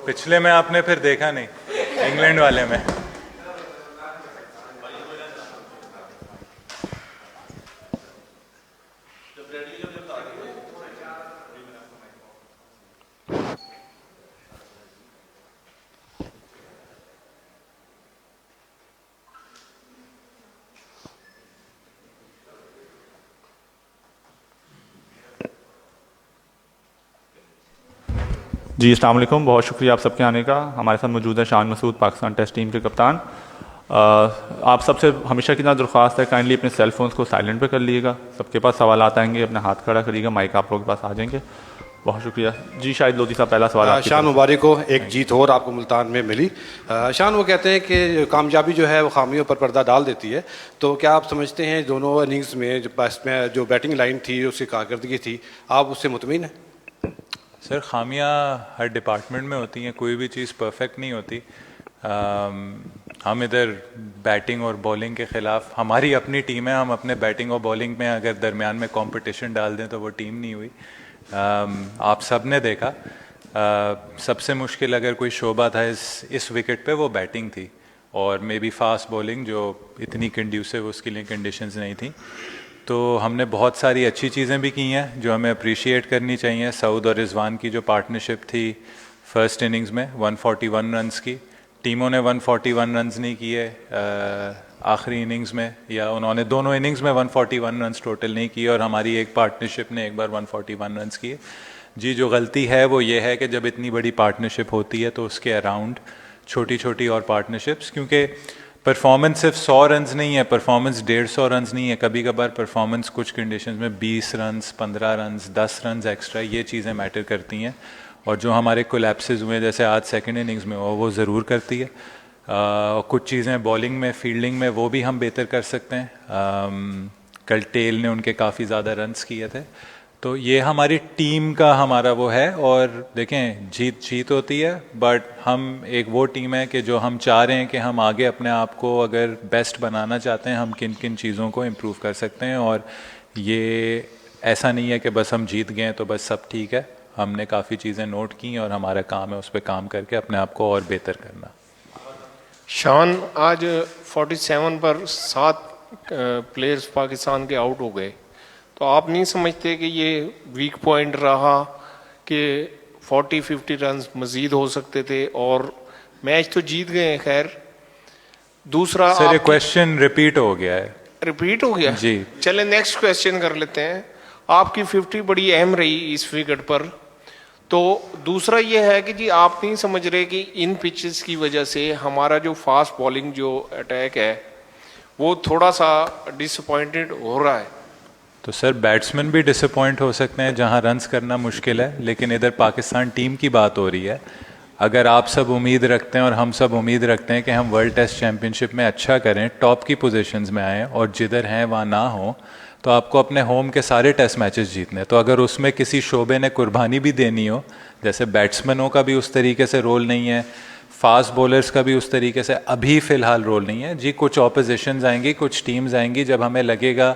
पिछले में आपने फिर देखा नहीं, इंग्लैंड वाले में। जी अस्सलाम वालेकुम, बहुत शुक्रिया आप सबके आने का। हमारे साथ मौजूद है शान मसूद, पाकिस्तान टेस्ट टीम के कप्तान। आप सबसे हमेशा की तरह दरख्वास्त है, काइंडली अपने सेल फोन्स को साइलेंट पे कर लीजिएगा। सबके पास सवाल आएंगे, अपना हाथ खड़ा करिएगा, माइक आप लोगों के पास आ जाएंगे। बहुत शुक्रिया जी। शायद लोधी साहब पहला सवाल। शान मुबारक को एक जीत और आपको मुल्तान में मिली। शान, वो कहते हैं कि कामयाबी जो है वो खामियों पर पर्दा डाल देती है, तो क्या आप समझते हैं दोनों इनिंग्स में जो बैटिंग लाइन थी, उसकी कारकर्दगी थी, आप उससे मुतमिन हैं? सर, खामियां हर डिपार्टमेंट में होती हैं, कोई भी चीज़ परफेक्ट नहीं होती। हम इधर बैटिंग और बॉलिंग के ख़िलाफ़, हमारी अपनी टीम है, हम अपने बैटिंग और बॉलिंग में अगर दरमियान में कंपटीशन डाल दें तो वो टीम नहीं हुई। आप सब ने देखा, सबसे मुश्किल अगर कोई शोबा था इस विकेट पे वो बैटिंग थी, और मे बी फास्ट बॉलिंग जो इतनी कंड्यूसिव उसके लिए कंडीशंस नहीं थी। तो हमने बहुत सारी अच्छी चीज़ें भी की हैं जो हमें अप्रिशिएट करनी चाहिए। सऊद और रिजवान की जो पार्टनरशिप थी फर्स्ट इनिंग्स में 141 रन्स की, टीमों ने 141 रन्स नहीं किए आखिरी इनिंग्स में, या उन्होंने दोनों इनिंग्स में 141 रन्स टोटल नहीं किए, और हमारी एक पार्टनरशिप ने एक बार 141 रन्स किए। जी, जो गलती है वो ये है कि जब इतनी बड़ी पार्टनरशिप होती है तो उसके अराउंड छोटी छोटी और पार्टनरशिप्स, क्योंकि परफॉर्मेंस सिर्फ 100 रन्स नहीं है, परफॉर्मेंस 150 रन्स नहीं है, कभी कभार परफॉर्मेंस कुछ कंडीशंस में 20 रन्स, 15 रन्स, 10 रन्स एक्स्ट्रा, ये चीज़ें मैटर करती हैं। और जो हमारे कोलैप्सेस हुए जैसे आज सेकंड इनिंग्स में वो ज़रूर करती है। कुछ चीज़ें बॉलिंग में, फील्डिंग में वो भी हम बेहतर कर सकते हैं। कल टेल ने उनके काफ़ी ज़्यादा रन्स किए थे, तो ये हमारी टीम का हमारा वो है। और देखें, जीत होती है, बट हम एक वो टीम है कि जो हम चाह रहे हैं कि हम आगे अपने आप को अगर बेस्ट बनाना चाहते हैं, हम किन किन चीज़ों को इम्प्रूव कर सकते हैं। और ये ऐसा नहीं है कि बस हम जीत गए तो बस सब ठीक है, हमने काफ़ी चीज़ें नोट की और हमारा काम है उस पर काम करके अपने आप को और बेहतर करना। शान, आज 47 पर 7 प्लेयर्स पाकिस्तान के आउट हो गए, तो आप नहीं समझते कि ये वीक पॉइंट रहा कि 40-50 रन्स मजीद हो सकते थे? और मैच तो जीत गए हैं, खैर। दूसरा, सर ये क्वेश्चन रिपीट हो गया है। रिपीट हो गया जी, चले नेक्स्ट क्वेश्चन कर लेते हैं। आपकी 50 बड़ी अहम रही इस विकेट पर। तो दूसरा ये है कि जी आप नहीं समझ रहे कि इन पिचेस की वजह से हमारा जो फास्ट बॉलिंग जो अटैक है वो थोड़ा सा डिसअपॉइंटेड हो रहा है? तो सर, बैट्समैन भी डिसअपॉइंट हो सकते हैं जहां रन्स करना मुश्किल है, लेकिन इधर पाकिस्तान टीम की बात हो रही है। अगर आप सब उम्मीद रखते हैं और हम सब उम्मीद रखते हैं कि हम वर्ल्ड टेस्ट चैंपियनशिप में अच्छा करें, टॉप की पोजीशंस में आएँ और जिधर हैं वहाँ ना हो, तो आपको अपने होम के सारे टेस्ट मैचेस जीतने। तो अगर उसमें किसी शोबे ने कुर्बानी भी देनी हो, जैसे बैट्समैनों का भी उस तरीके से रोल नहीं है, फास्ट बॉलर्स का भी उस तरीके से अभी फ़िलहाल रोल नहीं है। जी, कुछ ऑपोजिशंस आएंगी, कुछ टीम्स आएंगी, जब हमें लगेगा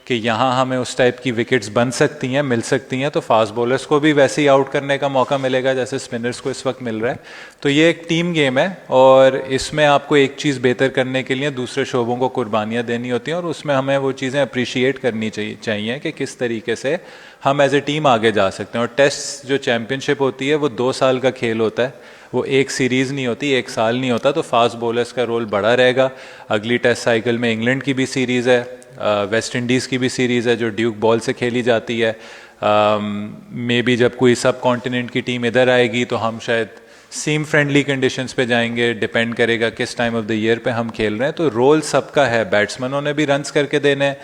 कि यहाँ हमें उस टाइप की विकेट्स बन सकती हैं, मिल सकती हैं, तो फास्ट बॉलर्स को भी वैसे ही आउट करने का मौका मिलेगा जैसे स्पिनर्स को इस वक्त मिल रहा है। तो ये एक टीम गेम है, और इसमें आपको एक चीज़ बेहतर करने के लिए दूसरे शोबों को कुर्बानियाँ देनी होती हैं, और उसमें हमें वो चीज़ें अप्रिशिएट करनी चाहिए कि किस तरीके से हम एज ए टीम आगे जा सकते हैं। और टेस्ट जो चैम्पियनशिप होती है वो 2 साल का खेल होता है, वो एक सीरीज़ नहीं होती, एक साल नहीं होता। तो फास्ट बॉलर्स का रोल बड़ा रहेगा। अगली टेस्ट साइकिल में इंग्लैंड की भी सीरीज़ है, वेस्ट इंडीज़ की भी सीरीज़ है जो ड्यूक बॉल से खेली जाती है। मे बी जब कोई सब कॉन्टिनेंट की टीम इधर आएगी तो हम शायद सीम फ्रेंडली कंडीशंस पे जाएंगे, डिपेंड करेगा किस टाइम ऑफ द ईयर पे हम खेल रहे हैं। तो रोल सबका है, बैट्समैनों ने भी रन्स करके देने हैं,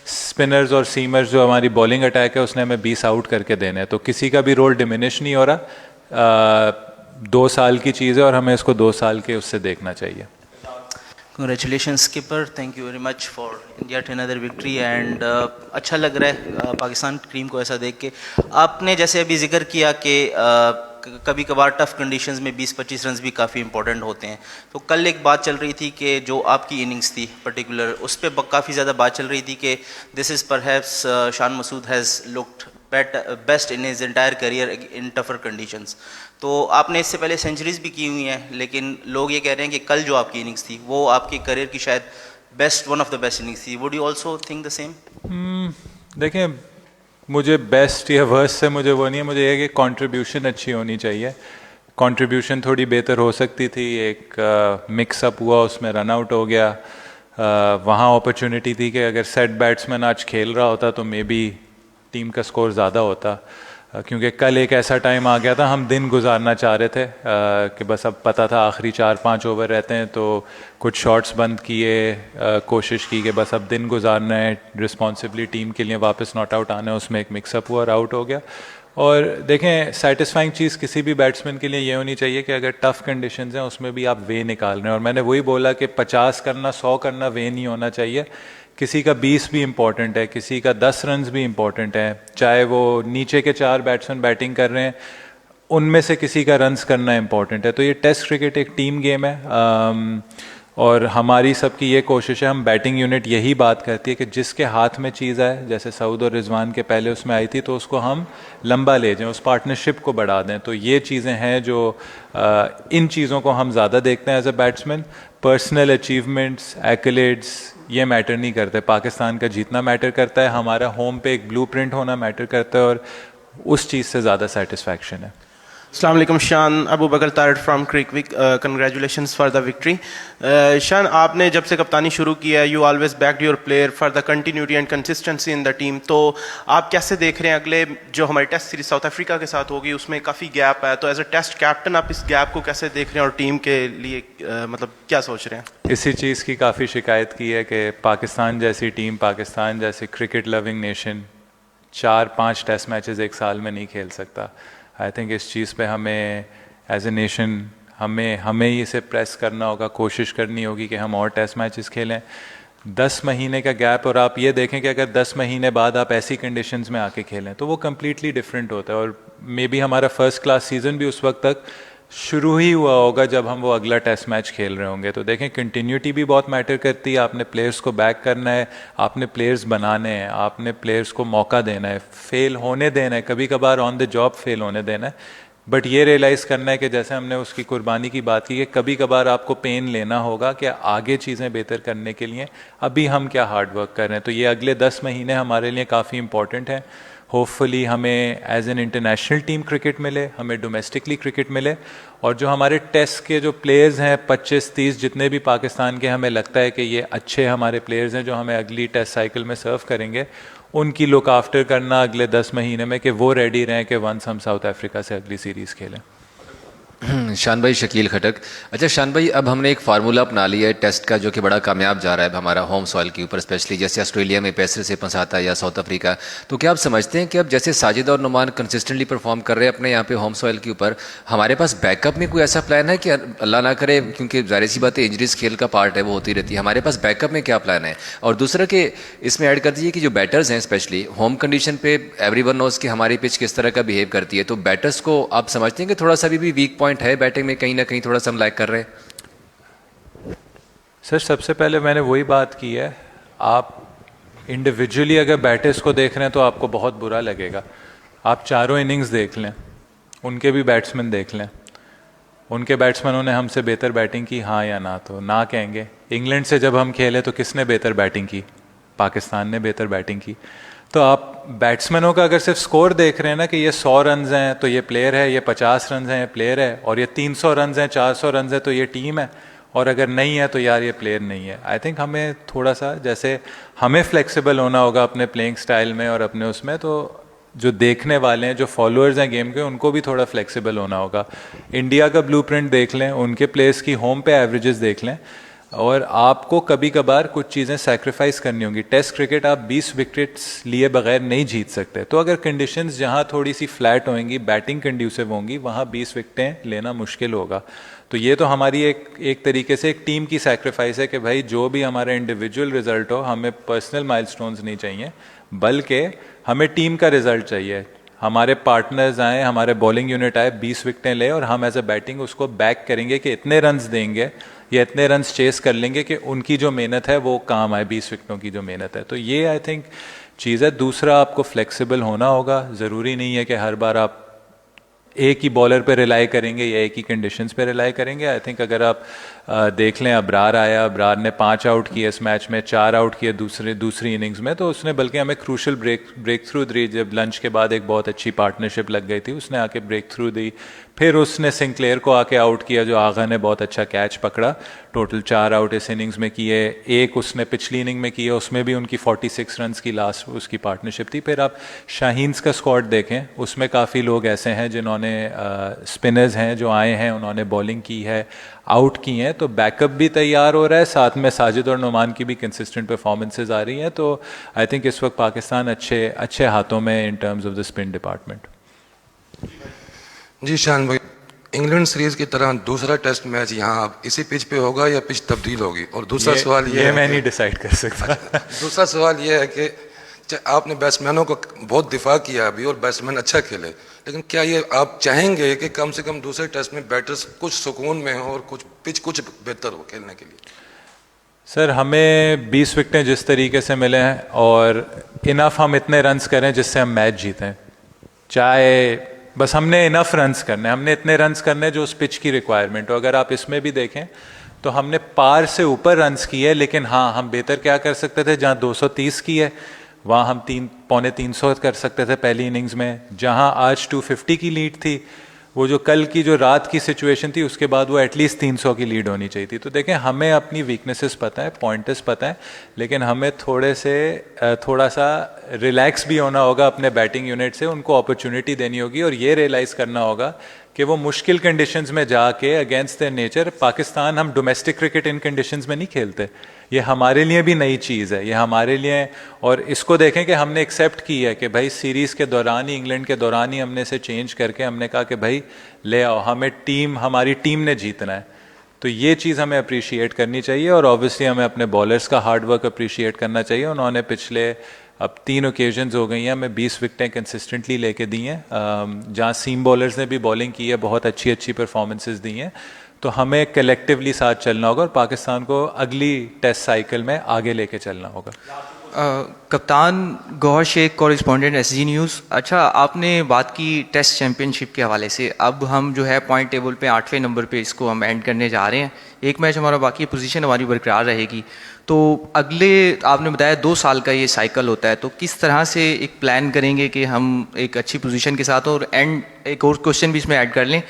स्पिनर्स और सीमर्स जो हमारी बॉलिंग अटैक है उसने हमें 20 आउट करके देने हैं। तो किसी का भी रोल डिमिनिश नहीं हो रहा। 2 साल की चीज़ है और हमें इसको 2 साल के उससे देखना चाहिए। Congratulations skipper, thank you very much for yet another victory and अच्छा लग रहा है पाकिस्तान टीम को ऐसा देख के। आपने जैसे अभी जिक्र किया कि कभी कभार टफ कंडीशंस में 20-25 रन्स भी काफ़ी इंपॉर्टेंट होते हैं। तो कल एक बात चल रही थी कि जो आपकी इनिंग्स थी पर्टिकुलर, उस पर काफ़ी ज़्यादा बात चल रही थी कि this is perhaps Shan Masood has looked best in his entire career in tougher conditions. तो आपने इससे पहले सेंचुरीज भी की हुई हैं, लेकिन लोग ये कह रहे हैं कि कल जो आपकी इनिंग्स थी वो आपके करियर की शायद one of the best innings थी। Would you also think the same? देखें, मुझे बेस्ट या वर्स्ट से मुझे वो नहीं है, मुझे ये है कि कंट्रीब्यूशन अच्छी होनी चाहिए। कंट्रीब्यूशन थोड़ी बेहतर हो सकती थी, एक मिक्सअप हुआ, उसमें रन आउट हो गया, वहाँ अपॉर्चुनिटी थी कि अगर सेट बैट्समैन आज खेल रहा होता तो मे बी टीम का स्कोर ज़्यादा होता, क्योंकि कल एक ऐसा टाइम आ गया था, हम दिन गुजारना चाह रहे थे कि बस अब पता था आखिरी 4-5 ओवर रहते हैं, तो कुछ शॉट्स बंद किए, कोशिश की कि बस अब दिन गुजारना है, रिस्पॉन्सिबली टीम के लिए वापस नॉट आउट आना है, उसमें एक मिक्सअप हुआ और आउट हो गया। और देखें, सेटिस्फाइंग चीज़ किसी भी बैट्समैन के लिए ये होनी चाहिए कि अगर टफ़ कंडीशंस हैं उसमें भी आप वे निकाल रहे हैं, और मैंने वही बोला कि 50 करना 100 करना वे नहीं होना चाहिए। किसी का 20 भी इम्पॉर्टेंट है, किसी का 10 रन्स भी इम्पॉर्टेंट है, चाहे वो नीचे के 4 बैट्समैन बैटिंग कर रहे हैं, उनमें से किसी का रन्स करना इम्पॉर्टेंट है। तो ये टेस्ट क्रिकेट एक टीम गेम है, और हमारी सबकी ये कोशिश है, हम बैटिंग यूनिट यही बात करती है कि जिसके हाथ में चीज़ आए, जैसे सऊद और रिजवान के पहले उसमें आई थी, तो उसको हम लंबा ले जाएं, उस पार्टनरशिप को बढ़ा दें। तो ये चीज़ें हैं जो इन चीज़ों को हम ज़्यादा देखते हैं as a batsman. Personal achievements, accolades ये मैटर नहीं करते, पाकिस्तान का जीतना मैटर करता है, हमारा होम पे एक ब्लूप्रिंट होना मैटर करता है, और उस चीज़ से ज़्यादा सेटिस्फैक्शन है। अस्सलाम वालेकुम Shan, Abu Bakar Tarar from Cricwick, congratulations for the victory. Shan, आपने जब से कप्तानी शुरू किया, you always backed your player for the continuity and consistency in the team. तो आप कैसे देख रहे हैं अगले जो हमारी टेस्ट सीरीज साउथ अफ्रीका के साथ होगी, उसमें काफ़ी गैप है, तो एज अ टेस्ट कैप्टन आप इस गैप को कैसे देख रहे हैं और टीम के लिए मतलब क्या सोच रहे हैं? इसी चीज़ की काफ़ी शिकायत की है कि पाकिस्तान जैसी टीम, पाकिस्तान जैसी cricket loving nation 4-5 test matches एक साल में नहीं खेल सकता। आई थिंक इस चीज़ पे हमें एज ए नेशन हमें ही इसे प्रेस करना होगा, कोशिश करनी होगी कि हम और टेस्ट मैचेस खेलें। 10 महीने का गैप, और आप ये देखें कि अगर 10 महीने बाद आप ऐसी कंडीशंस में आके खेलें तो वो कम्प्लीटली डिफरेंट होता है, और मे बी हमारा फर्स्ट क्लास सीज़न भी उस वक्त तक शुरू ही हुआ होगा जब हम वो अगला टेस्ट मैच खेल रहे होंगे। तो देखें, कंटिन्यूटी भी बहुत मैटर करती है, आपने प्लेयर्स को बैक करना है, आपने प्लेयर्स बनाने हैं, आपने प्लेयर्स को मौका देना है, फेल होने देना है, कभी कभार ऑन द जॉब फेल होने देना है, बट ये रियलाइज़ करना है कि जैसे हमने उसकी कुर्बानी की बात की कि कभी कभार आपको पेन लेना होगा कि आगे चीज़ें बेहतर करने के लिए अभी हम क्या हार्ड वर्क कर रहे हैं। तो ये अगले 10 महीने हमारे लिए काफ़ी इंपॉर्टेंट हैं। होपफुली हमें as an international team cricket मिले, हमें डोमेस्टिकली क्रिकेट मिले, और जो हमारे टेस्ट के जो प्लेयर्स हैं 25-30 जितने भी पाकिस्तान के हमें लगता है कि ये अच्छे हमारे प्लेयर्स हैं जो हमें अगली टेस्ट साइकिल में सर्व करेंगे, उनकी लुक आफ्टर करना अगले 10 महीने में कि वो रेडी रहें कि वंस हम साउथ अफ्रीका से अगली सीरीज़ खेलें। शान भाई, शकील खटक। अच्छा शान भाई, अब हमने एक फार्मूला अपना लिया है टेस्ट का जो कि बड़ा कामयाब जा रहा है हमारा होम सॉइल के ऊपर, स्पेशली जैसे ऑस्ट्रेलिया में पेसर से फंसाता है या साउथ अफ्रीका। तो क्या आप समझते हैं कि अब जैसे साजिद और नुमान कंसिस्टेंटली परफॉर्म कर रहे हैं अपने यहाँ पे होम सॉइल के ऊपर, हमारे पास बैकअप में कोई ऐसा प्लान है कि अल्लाह ना करे, क्योंकि जाहिर सी बात है इंजरीज खेल का पार्ट है, वो होती रहती है, हमारे पास बैकअप में क्या प्लान है? और दूसरा कि इसमें ऐड कर दीजिए कि जो बैटर्स हैं स्पेशली होम कंडीशन पे, एवरीवन नोज कि हमारी पिच किस तरह का बिहेव करती है, तो बैटर्स को आप समझते हैं कि थोड़ा सा भी वीक पॉइंट है बैटिंग में, कहीं ना कहीं थोड़ा सा हम लाइक कर रहे हैं? सर, सबसे पहले मैंने वही बात की है, आप इंडिविजुअली अगर बैटर्स को देख रहे हैं तो आपको बहुत बुरा लगेगा। आप चारों इनिंग्स देख लें, उनके भी बैट्समैन देख लें, उनके बैट्समैनों ने हमसे बेहतर बैटिंग की, हाँ या ना? तो ना कहेंगे। इंग्लैंड से जब हम खेले तो किसने बेहतर बैटिंग की? पाकिस्तान ने बेहतर बैटिंग की। तो आप बैट्समैनों का अगर सिर्फ स्कोर देख रहे हैं ना कि ये 100 रन्स हैं तो ये प्लेयर है, ये 50 रन्स हैं ये प्लेयर है, और ये 300 रन्स हैं 400 रन्स है तो ये टीम है, और अगर नहीं है तो यार ये प्लेयर नहीं है। आई थिंक हमें थोड़ा सा, जैसे हमें फ्लेक्सिबल होना होगा अपने प्लेइंग स्टाइल में और अपने उसमें, तो जो देखने वाले हैं, जो फॉलोअर्स हैं गेम के, उनको भी थोड़ा फ्लेक्सिबल होना होगा। इंडिया का ब्लूप्रिंट देख लें, उनके प्लेयर्स की होम पे एवरेजेस देख लें, और आपको कभी कभार कुछ चीज़ें सैक्रिफाइस करनी होंगी। टेस्ट क्रिकेट आप 20 विकेट्स लिए बगैर नहीं जीत सकते, तो अगर कंडीशंस जहां थोड़ी सी फ्लैट होंगी, बैटिंग कंड्यूसिव होंगी, वहां 20 विकेटें लेना मुश्किल होगा। तो ये तो हमारी एक तरीके से एक टीम की सैक्रिफाइस है कि भाई जो भी हमारा इंडिविजुअल रिजल्ट हो, हमें पर्सनल माइलस्टोन्स नहीं चाहिए, बल्कि हमें टीम का रिजल्ट चाहिए। हमारे पार्टनर्स आए, हमारे बॉलिंग यूनिट आए, 20 विकेटें ले, और हम एज अ बैटिंग उसको बैक करेंगे कि इतने रन्स देंगे या इतने रन्स चेस कर लेंगे कि उनकी जो मेहनत है वो काम आए, 20 विकेटों की जो मेहनत है। तो ये आई थिंक चीज़ है। दूसरा, आपको फ्लेक्सिबल होना होगा, ज़रूरी नहीं है कि हर बार आप एक ही बॉलर पे रिलाई करेंगे या एक ही कंडीशंस पे रिलाई करेंगे। आई थिंक अगर आप देख लें, अबरार आया, अबरार ने 5 आउट किए इस मैच में, 4 आउट किए दूसरी इनिंग्स में, तो उसने बल्कि हमें क्रूशल ब्रेक थ्रू दी। जब लंच के बाद एक बहुत अच्छी पार्टनरशिप लग गई थी, उसने आके ब्रेक थ्रू दी। फिर उसने सिंक्लेयर को आके आउट किया, जो आगा ने बहुत अच्छा कैच पकड़ा। टोटल 4 आउट इस इनिंग्स में किए, एक उसने पिछली इनिंग में किए, उसमें भी उनकी 46 रन्स की लास्ट उसकी पार्टनरशिप थी। फिर आप शाहीन्स का स्क्वाड देखें, उसमें काफ़ी लोग ऐसे हैं जिन्होंने स्पिनर्स हैं जो आए हैं, उन्होंने बॉलिंग की है, आउट की हैं, तो बैकअप भी तैयार हो रहा है, साथ में साजिद और नुमान की भी कंसिस्टेंट परफॉर्मेंसेज आ रही हैं। तो आई थिंक इस वक्त पाकिस्तान अच्छे हाथों में in terms of the spin department. जी शान भाई, इंग्लैंड सीरीज की तरह दूसरा टेस्ट मैच यहाँ अब इसी पिच पे होगा या पिच तब्दील होगी? और दूसरा सवाल ये मैं नहीं डिसाइड कर सकता। दूसरा सवाल ये है कि आपने बैट्समैनों को बहुत दिफा किया अभी और बैट्समैन अच्छा खेले, लेकिन क्या ये आप चाहेंगे कि कम से कम दूसरे टेस्ट में बैटर्स कुछ सुकून में हो और पिच कुछ बेहतर हो खेलने के लिए? सर, हमें 20 विकेटें जिस तरीके से मिले हैं और इनफ हम इतने रन्स करें जिससे हम मैच जीतें, चाहे बस हमने इनफ रन्स करने, हमने इतने रन्स करने जो उस पिच की रिक्वायरमेंट हो। अगर आप इसमें भी देखें तो हमने पार से ऊपर रन्स किए, लेकिन हाँ, हम बेहतर क्या कर सकते थे, जहाँ 230 की है वहाँ हम 300 कर सकते थे पहली इनिंग्स में। जहाँ आज 250 की लीड थी, वो जो कल की जो रात की सिचुएशन थी, उसके बाद वो एटलीस्ट 300 की लीड होनी चाहिए थी। तो देखें, हमें अपनी वीकनेसेस पता है, पॉइंटर्स पता है, लेकिन हमें थोड़ा सा रिलैक्स भी होना होगा अपने बैटिंग यूनिट से, उनको अपॉर्चुनिटी देनी होगी और ये रियलाइज़ करना होगा कि वो मुश्किल कंडीशंस में जाके अगेंस्ट देयर नेचर, पाकिस्तान हम डोमेस्टिक क्रिकेट इन कंडीशंस में नहीं खेलते। ये हमारे लिए भी नई चीज़ है, ये हमारे लिए, और इसको देखें कि हमने एक्सेप्ट की है कि भाई सीरीज़ के दौरान ही, इंग्लैंड के दौरान ही हमने इसे चेंज करके हमने कहा कि भाई ले आओ, हमारी टीम ने जीतना है। तो ये चीज़ हमें अप्रिशिएट करनी चाहिए और ऑब्वियसली हमें अपने बॉलर्स का हार्ड वर्क अप्रिशिएट करना चाहिए। उन्होंने पिछले अब 3 ओकेजन्स हो गई हैं, हमें 20 विकेटें कंसिस्टेंटली लेके दी हैं, जहाँ सीम बॉलर्स ने भी बॉलिंग की है, बहुत अच्छी परफॉर्मेंसेस दी हैं। तो हमें कलेक्टिवली साथ चलना होगा और पाकिस्तान को अगली टेस्ट साइकिल में आगे लेके चलना होगा। कप्तान Gauhar Shaikh, correspondent SG news. अच्छा, आपने बात की टेस्ट चैंपियनशिप के हवाले से, अब हम जो है पॉइंट टेबल पे 8वें नंबर पे इसको हम एंड करने जा रहे हैं। एक मैच हमारा बाकी, पोजीशन हमारी बरकरार रहेगी। तो अगले, आपने बताया 2 साल का ये साइकिल होता है, तो किस तरह से एक प्लान करेंगे कि हम एक अच्छी पोजीशन के साथ, और एक और क्वेश्चन भी इसमें ऐड कर लें,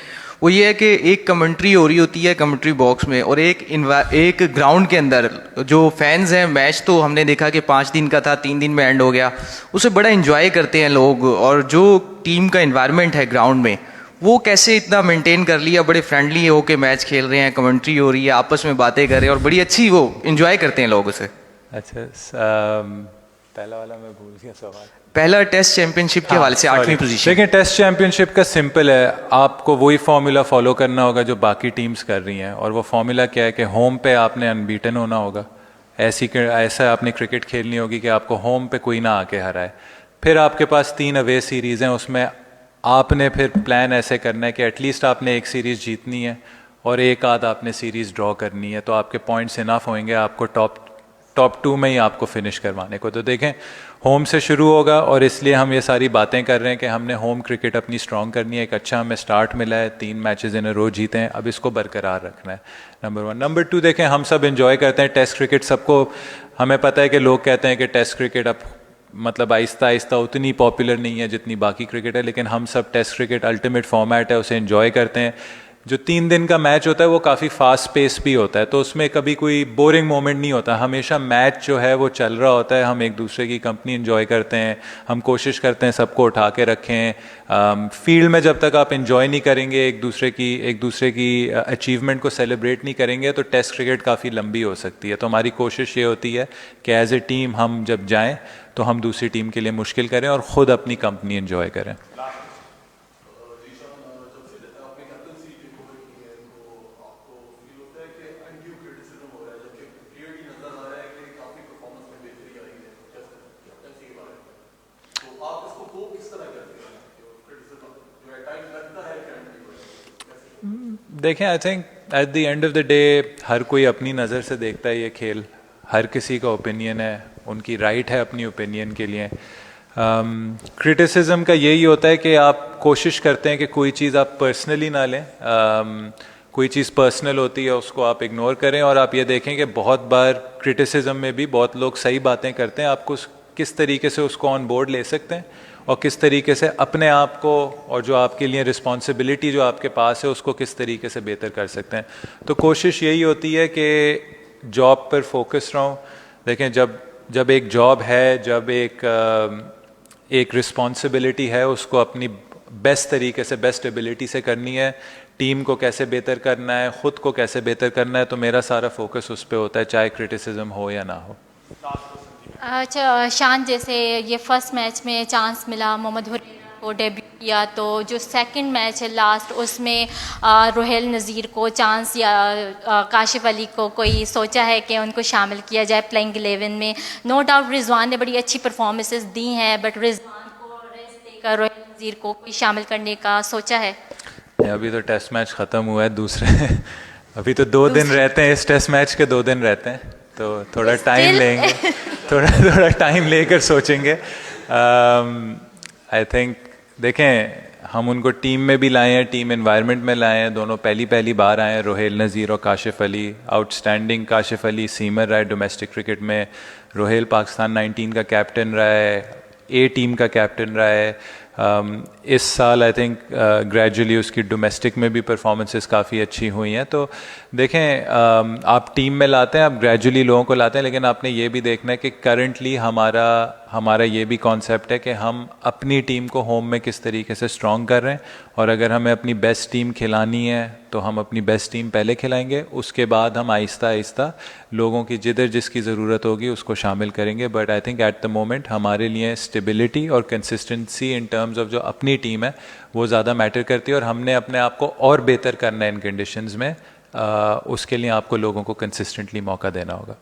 वो ये है कि एक कमेंट्री हो रही होती है कमेंट्री बॉक्स में, और एक ग्राउंड के अंदर जो फैंस हैं, मैच तो हमने देखा कि 5 दिन का था, 3 दिन में एंड हो गया, उसे बड़ा एंजॉय करते हैं लोग, और जो टीम का इन्वायरमेंट है ग्राउंड में, वो कैसे इतना मेंटेन कर लिया, बड़े फ्रेंडली हो के मैच खेल रहे हैं, कमेंट्री हो रही है, आपस में बातें कर रहे हैं और बड़ी अच्छी वो एंजॉय करते हैं लोग उसे। अच्छा, पहला वाला मैं भूल गया सवाल। पहला टेस्ट चैंपियनशिप के हवाले से 8वीं पोजीशन। देखिए, टेस्ट चैंपियनशिप का सिंपल है, आपको वही फॉर्मूला फॉलो करना होगा जो बाकी टीम्स कर रही हैं, और वो फॉर्मूला क्या है कि होम पे आपने अनबीटन होना होगा। ऐसा आपने क्रिकेट खेलनी होगी कि आपको होम पे कोई ना आके हराए। फिर आपके पास 3 अवे सीरीज़ हैं, उसमें आपने फिर प्लान ऐसे करना है कि एटलीस्ट आपने एक सीरीज़ जीतनी है और एक आध आपने सीरीज़ ड्रॉ करनी है, तो आपके पॉइंट्स इनफ होंगे आपको टॉप 2 में ही आपको फिनिश करवाने को। तो देखें, होम से शुरू होगा और इसलिए हम ये सारी बातें कर रहे हैं कि हमने होम क्रिकेट अपनी स्ट्रॉन्ग करनी है। एक अच्छा हमें स्टार्ट मिला है, 3 मैचेस इन अ रो जीते हैं, अब इसको बरकरार रखना है, नंबर 1। नंबर 2, देखें, हम सब एंजॉय करते हैं टेस्ट क्रिकेट, सबको हमें पता है कि लोग कहते हैं कि टेस्ट क्रिकेट अब मतलब आहिस्ता आहिस्ता उतनी पॉपुलर नहीं है जितनी बाकी क्रिकेट है, लेकिन हम सब टेस्ट क्रिकेट अल्टीमेट फॉर्मेट है, उसे एंजॉय करते हैं। जो 3 दिन का मैच होता है वो काफ़ी फास्ट पेस भी होता है, तो उसमें कभी कोई बोरिंग मोमेंट नहीं होता, हमेशा मैच जो है वो चल रहा होता है, हम एक दूसरे की कंपनी एंजॉय करते हैं, हम कोशिश करते हैं सबको उठा के रखें। फील्ड में जब तक आप एंजॉय नहीं करेंगे, एक दूसरे की अचीवमेंट को सेलिब्रेट नहीं करेंगे, तो टेस्ट क्रिकेट काफ़ी लंबी हो सकती है। तो हमारी कोशिश ये होती है कि एज ए टीम हम जब जाएँ तो हम दूसरी टीम के लिए मुश्किल करें और ख़ुद अपनी कंपनी एंजॉय करें। देखें, I think at the end of the day हर कोई अपनी नज़र से देखता है ये खेल, हर किसी का ओपिनियन है, उनकी राइट है अपनी ओपिनियन के लिए। क्रिटिसिज्म का यही होता है कि आप कोशिश करते हैं कि कोई चीज़ आप पर्सनली ना लें, कोई चीज़ पर्सनल होती है उसको आप इग्नोर करें, और आप ये देखें कि बहुत बार क्रिटिसिज्म में भी बहुत लोग सही बातें करते हैं, आपको किस तरीके से उसको ऑन बोर्ड ले सकते हैं और किस तरीके से अपने आप को और जो आपके लिए रिस्पॉन्सिबिलिटी जो आपके पास है उसको किस तरीके से बेहतर कर सकते हैं। तो कोशिश यही होती है कि जॉब पर फोकस रहूं। देखें, जब एक जॉब है, जब एक रिस्पॉन्सिबिलिटी है, उसको अपनी बेस्ट तरीके से, बेस्ट एबिलिटी से करनी है। टीम को कैसे बेहतर करना है, ख़ुद को कैसे बेहतर करना है, तो मेरा सारा फोकस उस पर होता है, चाहे क्रिटिसिज्म हो या ना हो। अच्छा शान, जैसे ये फर्स्ट मैच में चांस मिला मोहम्मद हुरैरा को डेब्यू किया, तो जो सेकंड मैच है लास्ट, उसमें रोहेल नज़ीर को चांस या काशिफ अली को कोई सोचा है कि उनको शामिल किया जाए प्लेइंग 11 में? नो डाउट रिजवान ने बड़ी अच्छी परफॉर्मेंसेस दी हैं, बट रिजवान को रेस्ट देकर रोहेल नज़ीर को कोई शामिल करने का सोचा है? अभी तो टेस्ट मैच ख़त्म हुआ है, दूसरे अभी तो 2 दिन रहते हैं, इस टेस्ट मैच के 2 दिन रहते हैं, तो थोड़ा टाइम लेंगे, थोड़ा टाइम लेकर सोचेंगे। आई थिंक देखें, हम उनको टीम में भी लाए हैं, टीम एनवायरनमेंट में लाए हैं, दोनों पहली बार आए हैं, रोहेल नज़ीर और काशिफ अली। आउटस्टैंडिंग काशिफ अली सीमर रहा है डोमेस्टिक क्रिकेट में, रोहेल पाकिस्तान 19 का कैप्टन रहा है, ए टीम का कैप्टन रहा है। इस साल आई थिंक ग्रेजुअली उसकी डोमेस्टिक में भी परफॉर्मेंसेस काफ़ी अच्छी हुई हैं। तो देखें, आप टीम में लाते हैं, आप ग्रेजुअली लोगों को लाते हैं, लेकिन आपने ये भी देखना है कि करंटली हमारा ये भी कॉन्सेप्ट है कि हम अपनी टीम को होम में किस तरीके से स्ट्रॉन्ग कर रहे हैं, और अगर हमें अपनी बेस्ट टीम खिलानी है तो हम अपनी बेस्ट टीम पहले खिलाएंगे, उसके बाद हम आहिस्ता आहिस्ता लोगों की जिसकी ज़रूरत होगी उसको शामिल करेंगे। But I think at the moment हमारे लिए स्टेबिलिटी और कंसिस्टेंसी इन टर्म्स ऑफ जो अपनी टीम है वो ज़्यादा मैटर करती है, और हमने अपने आप को और बेहतर करना है इन कंडीशंस में। उसके लिए आपको लोगों को कंसिस्टेंटली मौका देना होगा।